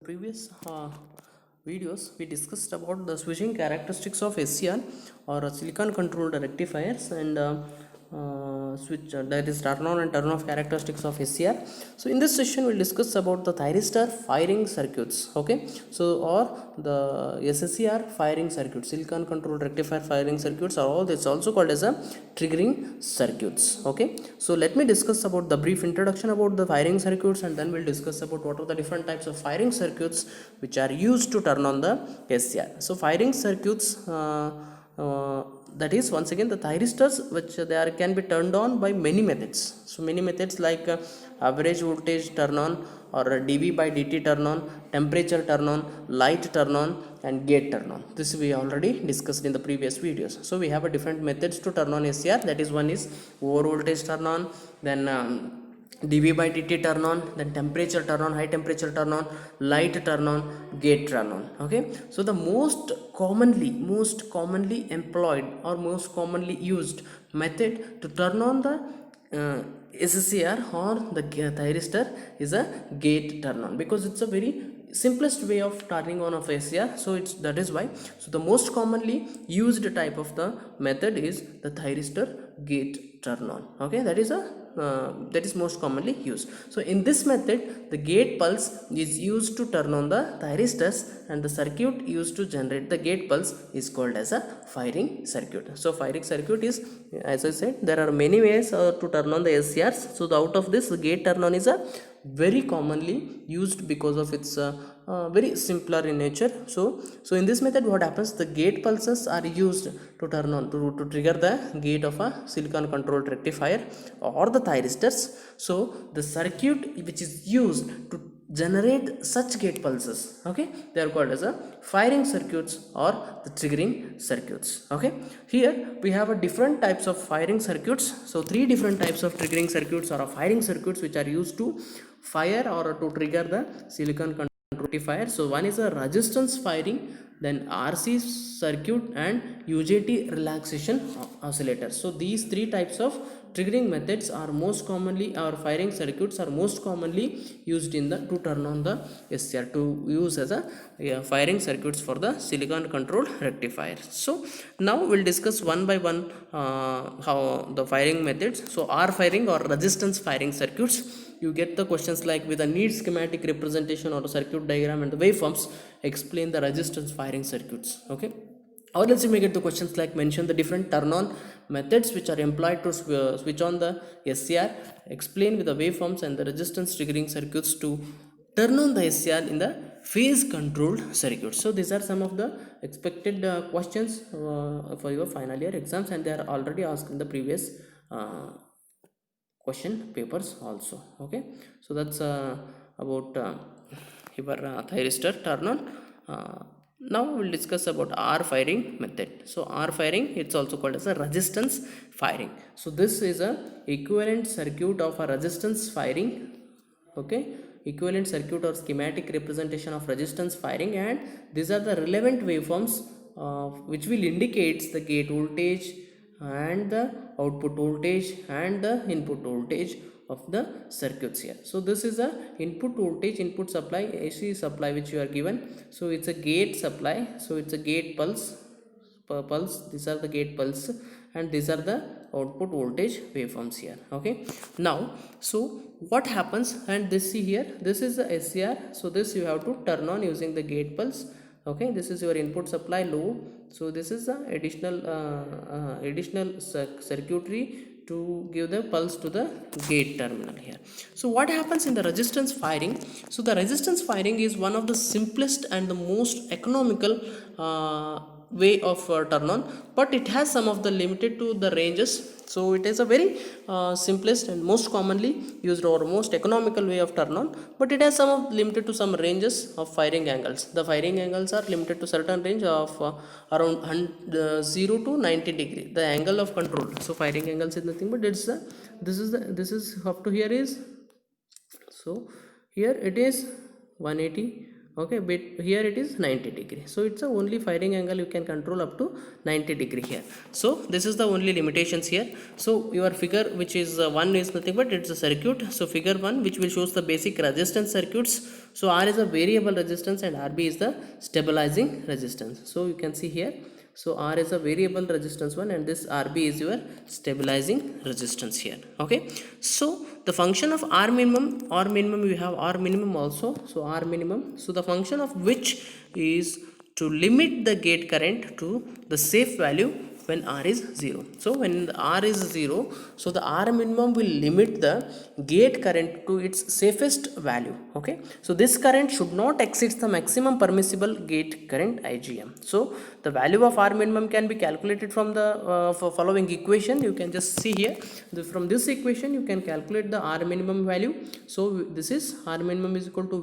Previous videos we discussed about the switching characteristics of SCR or silicon controlled rectifiers and switch that is turn on and turn off characteristics of SCR. So in this session we'll discuss about the thyristor firing circuits. Okay, so or the SSCR firing circuits, silicon controlled rectifier firing circuits, are all this also called as a triggering circuits. Okay, so let me discuss about the brief introduction about the firing circuits, and then we'll discuss about what are the different types of firing circuits which are used to turn on the SCR. So firing circuits, that is once again the thyristors, which they are can be turned on by many methods. So many methods like average voltage turn on, or dv by dt turn on, temperature turn on, light turn on, and gate turn on. This we already discussed in the previous videos. So we have a different methods to turn on SCR. That is, one is over voltage turn on, then dv by dt turn on, then temperature turn on, high temperature turn on, light turn on, gate turn on. Okay, so the most commonly employed or most commonly used method to turn on the SCR or the thyristor is a gate turn on, because it's a very simplest way of turning on of SCR. So it's that is why, so the most commonly used type of the method is the thyristor gate turn on. Okay, that is most commonly used. So in this method, the gate pulse is used to turn on the thyristors, and the circuit used to generate the gate pulse is called as a firing circuit. So firing circuit is, as I said, there are many ways to turn on the SCRs. So out of this, the gate turn on is a very commonly used because of its very simpler in nature. So in this method, what happens, the gate pulses are used to turn on to trigger the gate of a silicon controlled rectifier or the thyristors. So the circuit which is used to generate such gate pulses, okay, they are called as a firing circuits or the triggering circuits. Okay, here we have a different types of firing circuits. So three different types of triggering circuits or firing circuits which are used to fire or to trigger the silicon controlled rectifier. So one is a resistance firing, then RC circuit, and UJT relaxation oscillator. So these three types of triggering methods are most commonly, or firing circuits are most commonly used in the to turn on the SCR, to use as a firing circuits for the silicon controlled rectifier. So now we'll discuss one by one how the firing methods. So R firing or resistance firing circuits, you get the questions like, with a neat schematic representation or a circuit diagram and the waveforms, explain the resistance firing circuits. Okay, or let's say we get the questions like, mention the different turn on methods which are employed to switch on the SCR, explain with the waveforms and the resistance triggering circuits to turn on the SCR in the phase controlled circuit. So these are some of the expected questions for your final year exams, and they are already asked in the previous question papers also. Okay, so that's about your thyristor turn on. Now we'll discuss about R firing method. So R firing, it's also called as a resistance firing. So this is a equivalent circuit of a resistance firing. Okay, equivalent circuit or schematic representation of resistance firing, and these are the relevant waveforms which will indicate the gate voltage and the output voltage and the input voltage of the circuits here. So this is a input voltage, input supply, AC supply which you are given. So it's a gate supply, so it's a gate pulse, these are the gate pulse, and these are the output voltage waveforms here. Okay, now so what happens, and this, see here, this is the SCR. So this you have to turn on using the gate pulse. Okay, this is your input supply load. So this is the additional circuitry to give the pulse to the gate terminal here. So what happens in the resistance firing? So the resistance firing is one of the simplest and the most economical way of turn on, but it has some of the limited to the ranges. So it is a very simplest and most commonly used or most economical way of turn on, but it has some of limited to some ranges of firing angles. The firing angles are limited to certain range of around 0 to 90 degree, the angle of control. So firing angles is nothing but it's this is up to here is, so here it is 180. Okay, but here it is 90 degree. So it's a only firing angle you can control up to 90 degree here. So this is the only limitations here. So your figure, which is 1, is nothing but it's a circuit. So figure 1, which will shows the basic resistance circuits. So R is a variable resistance and RB is the stabilizing resistance. So you can see here, so R is a variable resistance one and this RB is your stabilizing resistance here. Okay, so the function of R minimum we have R minimum also. So R minimum, so the function of which is to limit the gate current to the safe value when R is 0. So when the R is 0, so the R minimum will limit the gate current to its safest value. Okay, so this current should not exceed the maximum permissible gate current IGM. So the value of R minimum can be calculated from the following equation. You can just see here, from this equation you can calculate the R minimum value. So this is R minimum is equal to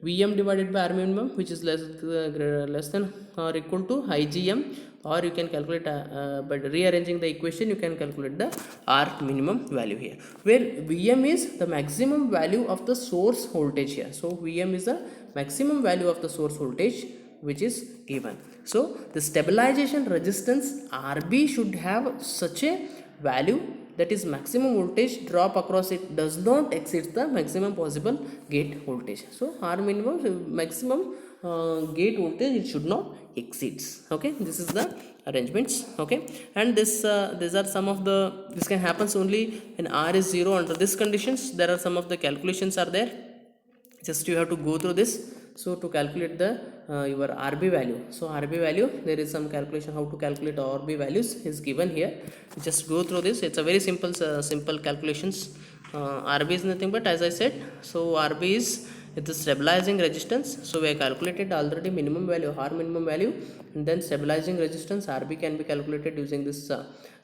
Vm divided by R minimum, which is less than or equal to IGM, or you can calculate by rearranging the equation you can calculate the R minimum value here, where Vm is the maximum value of the source voltage here. So Vm is the maximum value of the source voltage which is given. So the stabilization resistance RB should have such a value, that is maximum voltage drop across it does not exceed the maximum possible gate voltage. So R minimum maximum gate voltage it should not exceeds. Okay, this is the arrangements. Okay, and this these are some of the, this can happens only when R is 0. Under these conditions there are some of the calculations are there, just you have to go through this. So to calculate the your RB value, so RB value there is some calculation how to calculate RB values is given here. Just go through this, it's a very simple calculations. RB is nothing but, as I said, so RB is the stabilizing resistance. So we have calculated already minimum value, R minimum value, and then stabilizing resistance RB can be calculated using this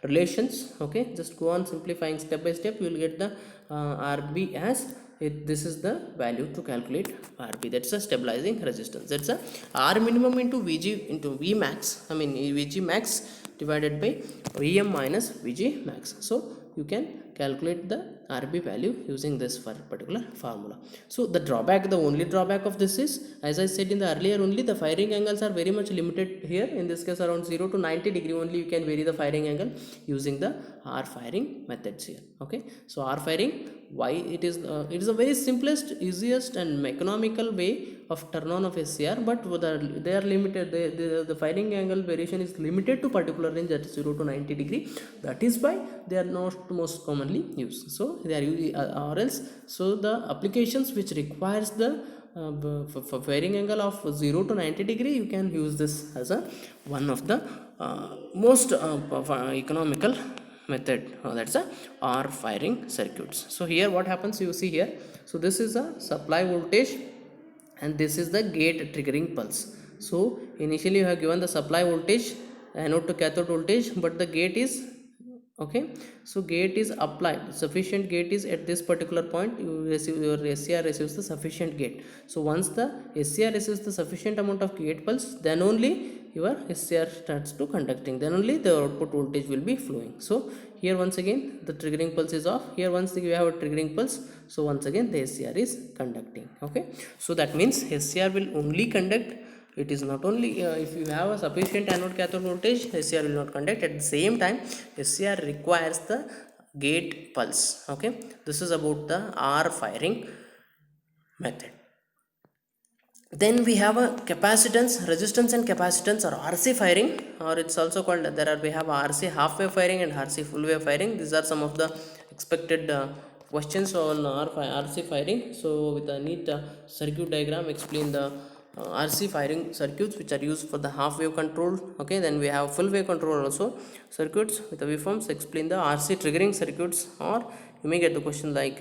relations. Okay, just go on simplifying step by step, you will get the RB as this is the value to calculate RB, that's a stabilizing resistance. That's a R minimum into Vg into V max, I mean Vg max divided by Vm minus Vg max. So you can calculate the RB value using this particular formula. So the drawback, the only drawback of this is, as I said in the earlier only, the firing angles are very much limited here. In this case around 0 to 90 degree only you can vary the firing angle using the R firing methods here. Okay, so R firing, why it is a very simplest, easiest and economical way of turn on of SCR, but they are limited, the firing angle variation is limited to particular range, that is 0 to 90 degree. That is why they are not most commonly used. So they are used, or else, so the applications which requires the for firing angle of 0 to 90 degree, you can use this as a one of the most economical method, that's a R firing circuits. So here what happens, you see here, so this is a supply voltage and this is the gate triggering pulse. So initially you have given the supply voltage, anode to cathode voltage, but the gate is, okay, so gate is applied, sufficient gate is at this particular point, you receive, your SCR receives the sufficient gate. So once the SCR receives the sufficient amount of gate pulse, then only your SCR starts to conducting, then only the output voltage will be flowing. So here once again the triggering pulse is off, here once you have a triggering pulse, so once again the SCR is conducting. Okay, so that means SCR will only conduct, it is not only if you have a sufficient anode cathode voltage, SCR will not conduct. At the same time SCR requires the gate pulse. Okay, this is about the R firing method. Then we have a capacitance, resistance and capacitance, or RC firing, or it's also called, we have RC half wave firing and RC full wave firing. These are some of the expected questions on RC firing. So with a neat circuit diagram explain the RC firing circuits which are used for the half wave control. Okay, then we have full wave control also circuits with the waveforms, explain the RC triggering circuits, or you may get the question like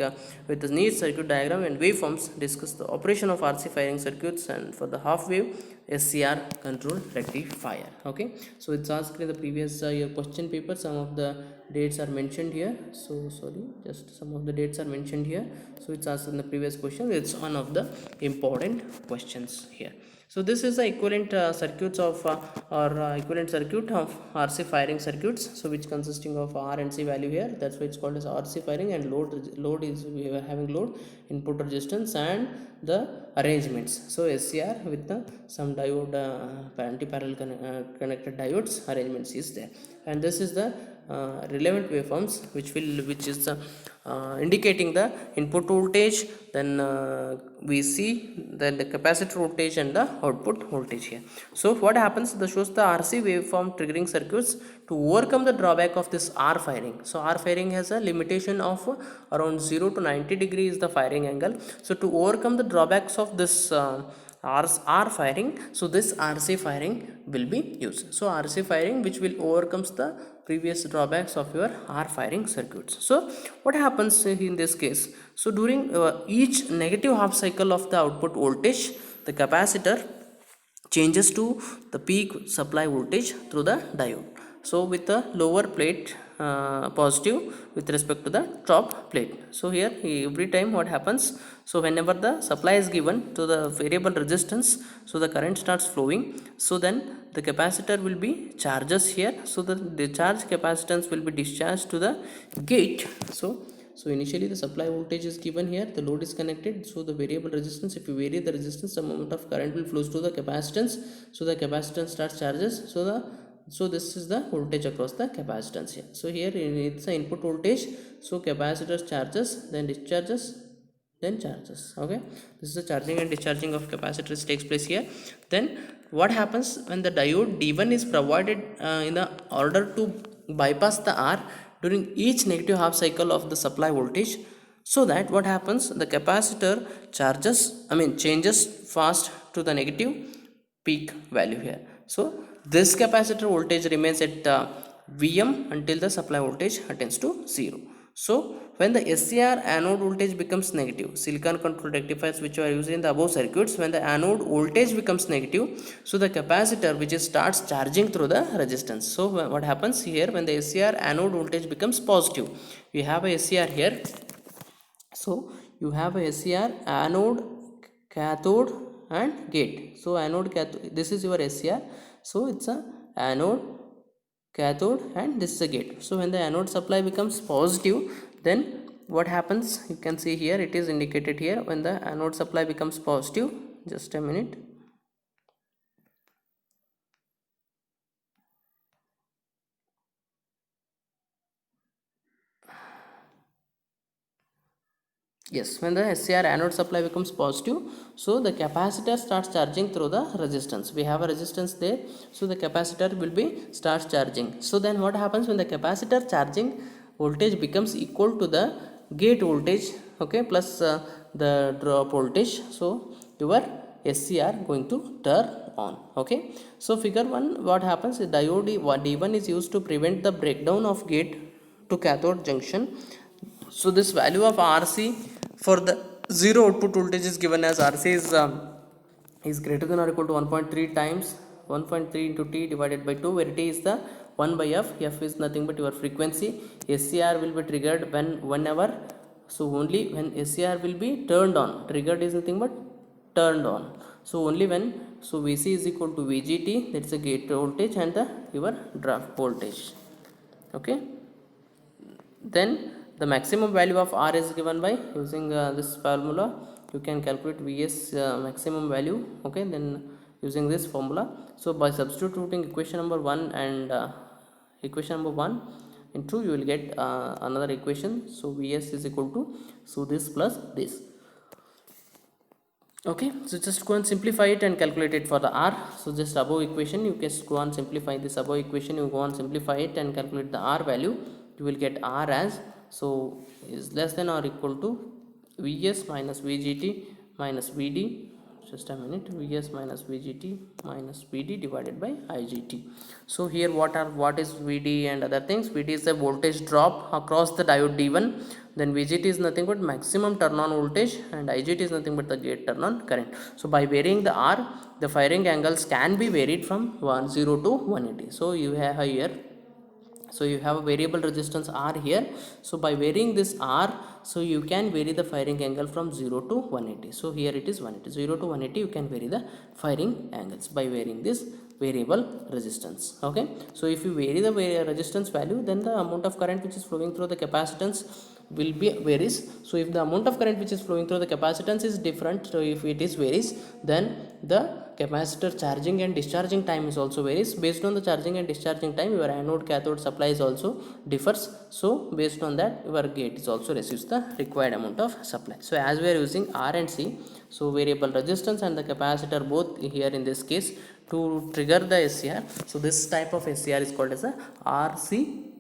with the neat circuit diagram and waveforms discuss the operation of RC firing circuits, and for the half wave SCR control rectifier. Okay, so it's asked in the previous year question paper, some of the dates are mentioned here, so sorry, just some of the dates are mentioned here, so it's asked in the previous question, it's one of the important questions here. So this is the equivalent circuits of equivalent circuit of RC firing circuits, so which consisting of R and C value here, that's why it's called as RC firing. And load is, we are having load, input resistance, and the arrangements. So SCR with the some diode anti-parallel connected diodes arrangements is there, and this is the relevant waveforms, which is indicating the input voltage, then Vc, then the capacitor voltage and the output voltage here. So what happens, this shows the RC waveform triggering circuits to overcome the drawback of this R firing. So R firing has a limitation of around 0 to 90 degree is the firing angle. So to overcome the drawbacks of this R firing, so this RC firing will be used. So RC firing which will overcomes the previous drawbacks of your R firing circuits. So what happens in this case, so during each negative half cycle of the output voltage, the capacitor changes to the peak supply voltage through the diode. So with the lower plate positive with respect to the top plate. So here every time what happens, so whenever the supply is given to the variable resistance, so the current starts flowing, so then the capacitor will be charges here, so the discharge capacitance will be discharged to the gate. So initially the supply voltage is given here, the load is connected, so the variable resistance, if you vary the resistance, the amount of current will flows to the capacitance, so the capacitance starts charges, so this is the voltage across the capacitance here. So here it's the input voltage, so capacitor charges, then discharges, then charges. Okay, this is the charging and discharging of capacitors takes place here. Then what happens when the diode D1 is provided in the order to bypass the R during each negative half cycle of the supply voltage, so that what happens, the capacitor changes fast to the negative peak value here. So this capacitor voltage remains at Vm until the supply voltage attains to 0. So when the SCR anode voltage becomes negative, silicon controlled rectifiers which are used in the above circuits, when the anode voltage becomes negative, so the capacitor which starts charging through the resistance. So what happens here, when the SCR anode voltage becomes positive, we have a SCR here, so you have a SCR anode, cathode and gate. So anode, cathode, this is your SCR, so it's a anode, cathode and this is a gate. So when the anode supply becomes positive, then what happens, you can see here it is indicated here, when the anode supply becomes positive, just a minute, yes, when the SCR anode supply becomes positive, so the capacitor starts charging through the resistance. We have a resistance there, so the capacitor will be starts charging. So then what happens, when the capacitor charging voltage becomes equal to the gate voltage, okay, plus the drop voltage, so your SCR going to turn on. Okay, so figure 1, what happens, diode D1 is used to prevent the breakdown of gate to cathode junction. So this value of RC for the zero output voltage is given as RC is greater than or equal to 1.3 times 1.3 into T divided by 2, where T is the 1 by F. F is nothing but your frequency. SCR will be triggered whenever, so only when SCR will be turned on. Triggered is nothing but turned on. So only when, so Vc is equal to VGT, that's a gate voltage, and the your draft voltage. Okay, then the maximum value of R is given by using this formula. You can calculate Vs maximum value. Okay, then using this formula, so by substituting equation number 1 and equation number 1 in 2, you will get another equation. So Vs is equal to, so this plus this. Okay, so just go and simplify it and calculate it for the R. So just above equation, you can go and simplify this above equation, you go and simplify it and calculate the R value. You will get R as, so is less than or equal to Vs minus Vgt minus Vd, just a minute, Vs minus Vgt minus Vd divided by Igt. So here what is Vd and other things. Vd is the voltage drop across the diode D1, then Vgt is nothing but maximum turn on voltage, and Igt is nothing but the gate turn on current. So by varying the R, the firing angles can be varied from 10 to 180. So you have here, so you have a variable resistance R here. So by varying this R, so you can vary the firing angle from 0 to 180. So here it is 180, 0 to 180, you can vary the firing angles by varying this variable resistance. Okay, so if you vary the resistance value, then the amount of current which is flowing through the capacitance will be varies. So if the amount of current which is flowing through the capacitance is different, so if it is varies, then the capacitor charging and discharging time is also varies. Based on the charging and discharging time, your anode cathode supply is also differs. So based on that, your gate is also receives the required amount of supply. So as we are using R and C, so variable resistance and the capacitor both here in this case to trigger the SCR. So this type of SCR is called as a RC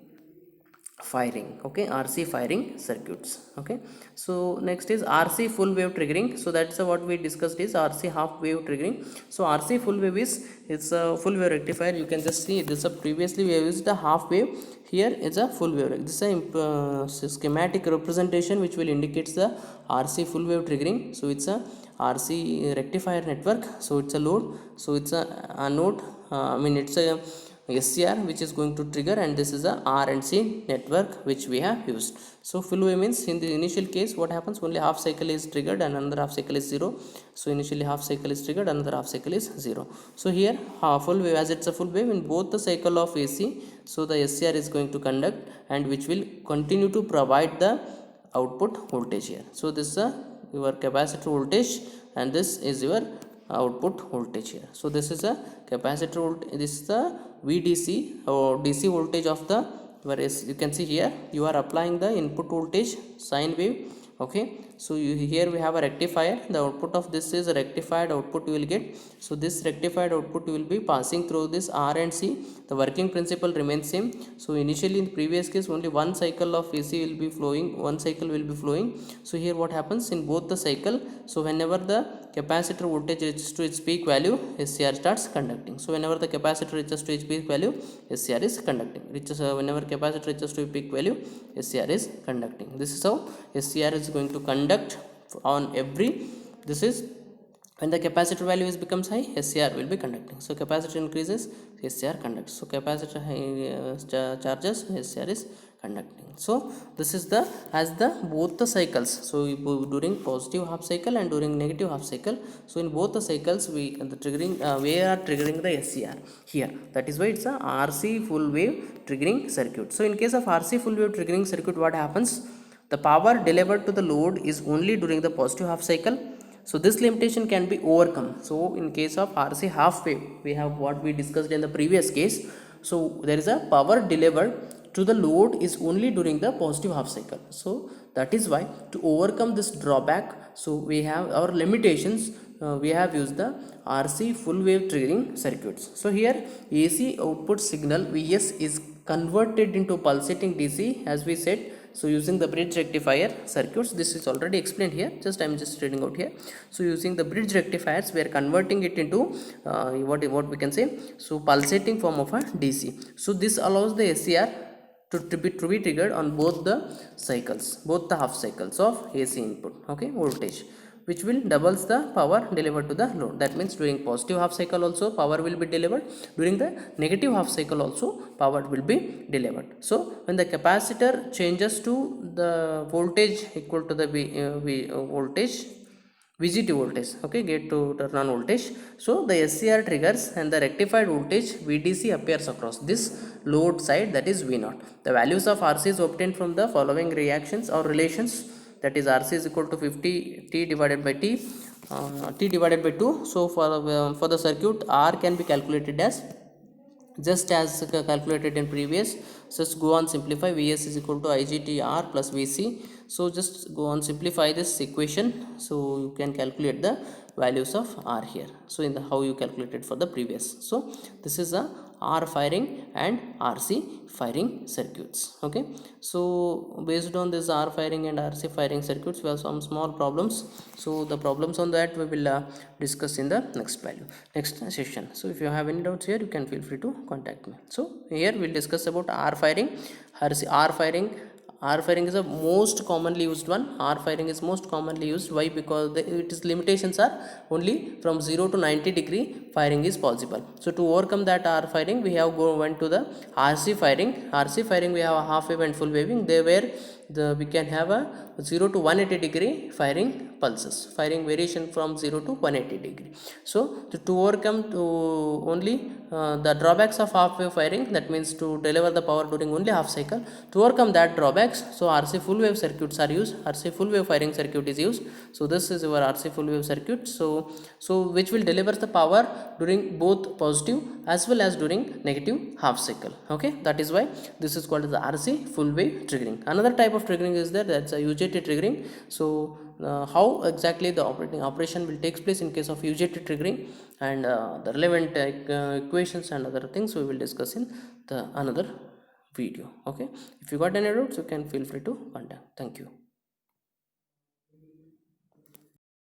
firing. Okay, RC firing circuits. Okay, so next is RC full wave triggering. So that's what we discussed is RC half wave triggering. So RC full wave is, it's a full wave rectifier. You can just see this. Previously we have used the half wave, here is a full wave. This is a schematic representation which will indicate the RC full wave triggering. So it's a RC rectifier network. So it's a load, so it's a anode, it's a SCR which is going to trigger, and this is a R and C network which we have used. So full wave means in the initial case what happens, only half cycle is triggered and another half cycle is 0. So initially half cycle is triggered, another half cycle is 0. So here full wave, as it's a full wave in both the cycle of AC, so the SCR is going to conduct and which will continue to provide the output voltage here. So this is your capacitor voltage and this is your output voltage here. So this is a capacitor voltage, this is the VDC or DC voltage of the, whereas you can see here you are applying the input voltage sine wave. Okay, so here we have a rectifier, the output of this is a rectified output you will get. So this rectified output you will be passing through this R and C. The working principle remains same. So initially in the previous case only one cycle of AC will be flowing, one cycle will be flowing. So here what happens in both the cycle, so whenever the capacitor voltage reaches to its peak value, SCR starts conducting. So whenever the capacitor reaches to its peak value, SCR is conducting. Whenever capacitor reaches to its peak value, SCR is conducting. This is how SCR is going to conduct on every, this is when the capacitor value is becomes high, SCR will be conducting. So capacitor increases, SCR conducts. So capacitor charges, SCR is conducting. So this is the, as the both the cycles, so during positive half cycle and during negative half cycle, so in both the cycles we are triggering the SCR here. That is why it's a RC full wave triggering circuit. So in case of RC full wave triggering circuit, what happens, the power delivered to the load is only during the positive half cycle. So this limitation can be overcome. So in case of RC half wave, we have what we discussed in the previous case. So there is a power delivered to the load is only during the positive half cycle. So that is why to overcome this drawback, so we have our limitations, we have used the RC full wave triggering circuits. So here AC output signal Vs is converted into pulsating DC, as we said. So using the bridge rectifier circuits, this is already explained here, just I am just reading out here. So using the bridge rectifiers, we are converting it into what we can say, so pulsating form of a DC. So this allows the SCR to be triggered on both the cycles, both the half cycles of AC input, okay, voltage, which will doubles the power delivered to the load. That means during positive half cycle also power will be delivered, during the negative half cycle also power will be delivered. So when the capacitor changes to the voltage equal to the voltage, VGT voltage, okay, gate to turn on voltage, so the SCR triggers and the rectified voltage VDC appears across this load side, that is V0. The values of RC is obtained from the following reactions or relations, that is RC is equal to 50 T divided by T, T divided by 2. So for the circuit, R can be calculated as just as calculated in previous. Just go on simplify, Vs is equal to IGTR plus Vc. So just go on simplify this equation, so you can calculate the values of R here. So in the how you calculated for the previous. So this is a R firing and RC firing circuits. Okay, so based on this R firing and RC firing circuits, we have some small problems. So the problems on that we will discuss in the next session. So if you have any doubts here, you can feel free to contact me. So here we'll discuss about R firing, R firing. R firing is the most commonly used one. R firing is most commonly used. Why? Because its limitations are only from 0 to 90 degree firing is possible. So to overcome that R firing, we have went to the RC firing. RC firing we have a half wave and full waving. There where we can have a 0 to 180 degree firing pulses, firing variation from 0 to 180 degree. So to overcome to only the drawbacks of half wave firing, that means to deliver the power during only half cycle, to overcome that drawbacks, so RC full wave circuits are used, RC full wave firing circuit is used. So this is your RC full wave circuit, so which will deliver the power during both positive as well as during negative half cycle. Okay, that is why this is called as the RC full wave triggering. Another type of triggering is there, that's a UJT triggering. So how exactly the operation will take place in case of UJT triggering, and the relevant equations and other things we will discuss in the another video. Okay, if you got any doubts, you can feel free to contact. Thank you.